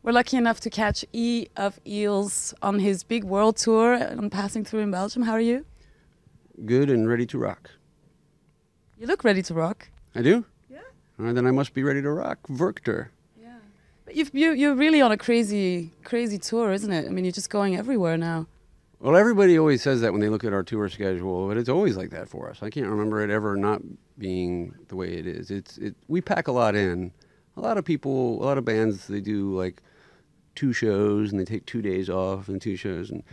We're lucky enough to catch E of Eels on his big world tour and passing through in Belgium. How are you? Good and ready to rock. You look ready to rock. I do? Yeah. Then I must be ready to rock. Werchter. Yeah. But you're really on a crazy tour, isn't it? I mean, you're just going everywhere now. Well, everybody always says that when they look at our tour schedule, but it's always like that for us. I can't remember it ever not being the way it is. We pack a lot in. A lot of people, a lot of bands, they do like 2 shows and they take 2 days off and 2 shows, and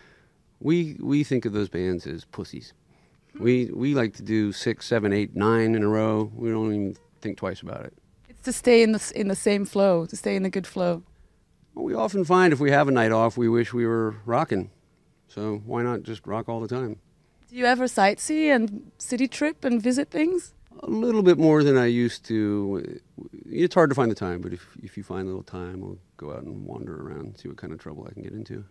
we think of those bands as pussies. We like to do 6, 7, 8, 9 in a row. We don't even think twice about it. It's to stay in the same flow, to stay in the good flow. Well, we often find if we have a night off, we wish we were rocking. So why not just rock all the time? Do you ever sightsee and city trip and visit things? A little bit more than I used to. It's hard to find the time, but if you find a little time, we'll go out and wander around, see what kind of trouble I can get into.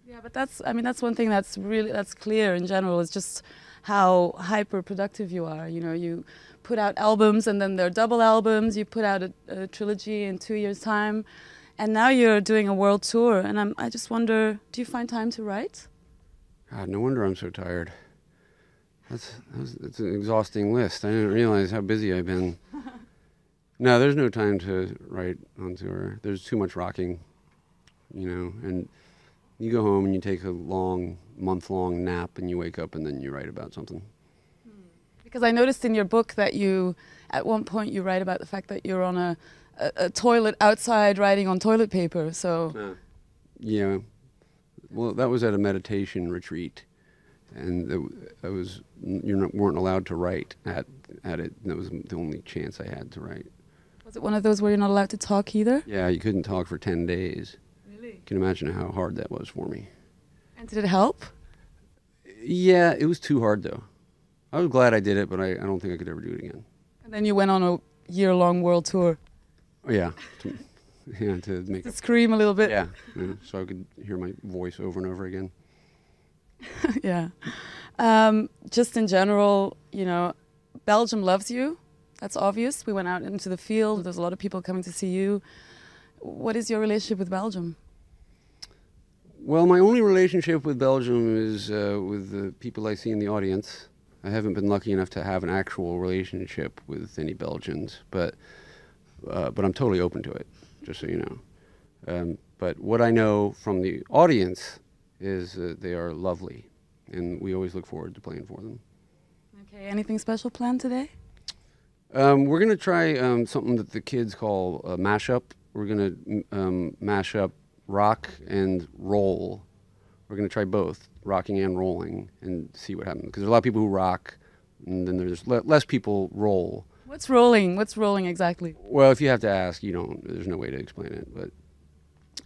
Yeah, but that's one thing that's clear in general. It's just how hyper productive you are. You know, you put out albums and then they're double albums. You put out a trilogy in 2 years' time, and now you're doing a world tour. And I just wonder, do you find time to write? God, no wonder I'm so tired. That's an exhausting list. I didn't realize how busy I've been. No, there's no time to write on tour. There's too much rocking, you know, and you go home and you take a month-long nap and you wake up and then you write about something. Because I noticed in your book that at one point you write about the fact that you're on a toilet outside writing on toilet paper, so... Yeah. Well, that was at a meditation retreat. And you weren't allowed to write at it. That was the only chance I had to write. Was it one of those where you're not allowed to talk either? Yeah, you couldn't talk for 10 days. Really? You can imagine how hard that was for me. And did it help? Yeah, it was too hard though. I was glad I did it, but I don't think I could ever do it again. And then you went on a year-long world tour. Oh, yeah. To make to scream a little bit. Yeah, so I could hear my voice over and over again. Yeah. Just in general, you know, Belgium loves you. That's obvious. We went out into the field. There's a lot of people coming to see you. What is your relationship with Belgium? Well, my only relationship with Belgium is with the people I see in the audience. I haven't been lucky enough to have an actual relationship with any Belgians, but I'm totally open to it, just so you know. But what I know from the audience is they are lovely, and we always look forward to playing for them. Okay, anything special planned today? We're going to try something that the kids call a mashup. We're going to mash up rock and roll. We're going to try both, rocking and rolling, and see what happens. Because there's a lot of people who rock, and then there's less people roll. What's rolling? What's rolling exactly? Well, if you have to ask, there's no way to explain it, but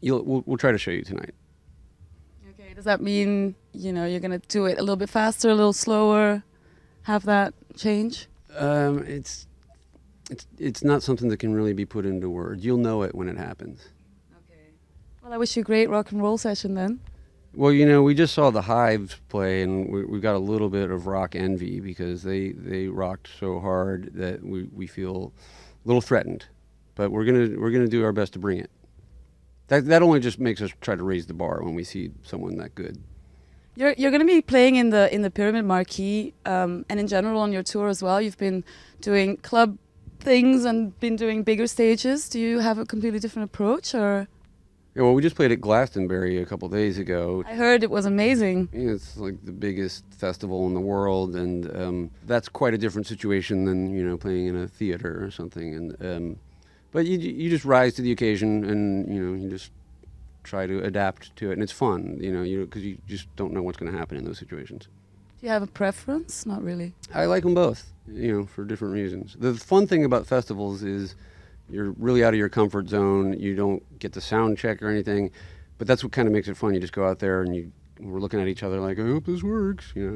we'll try to show you tonight. Okay, does that mean, you're going to do it a little bit faster, a little slower, have that change? It's not something that can really be put into words. You'll know it when it happens. Okay. Well, I wish you a great rock and roll session then. Well, we just saw the Hives play, and we got a little bit of rock envy because they rocked so hard that we feel a little threatened. But we're gonna do our best to bring it. That only just makes us try to raise the bar when we see someone that good. You're going to be playing in the Pyramid Marquee, and in general on your tour as well. You've been doing club things and been doing bigger stages. Do you have a completely different approach, or? Yeah, well, we just played at Glastonbury a couple days ago. I heard it was amazing. Yeah, it's like the biggest festival in the world, and that's quite a different situation than playing in a theater or something. And but you just rise to the occasion, and you just try to adapt to it, and it's fun, because you just don't know what's going to happen in those situations. Do you have a preference? Not really. I like them both, for different reasons. The fun thing about festivals is you're really out of your comfort zone. You don't get to sound check or anything, but that's what kind of makes it fun. You just go out there and we're looking at each other like, I hope this works, Well,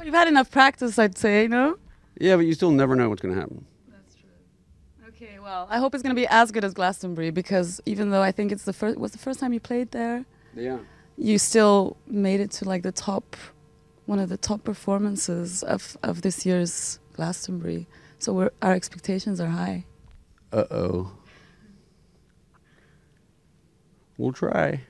you've had enough practice, I'd say, no? Yeah, but you still never know what's going to happen. That's true. Okay, well, I hope it's going to be as good as Glastonbury, because even though I think was the first time you played there, yeah, you still made it to like one of the top performances of this year's Glastonbury. So our expectations are high. Uh-oh. We'll try.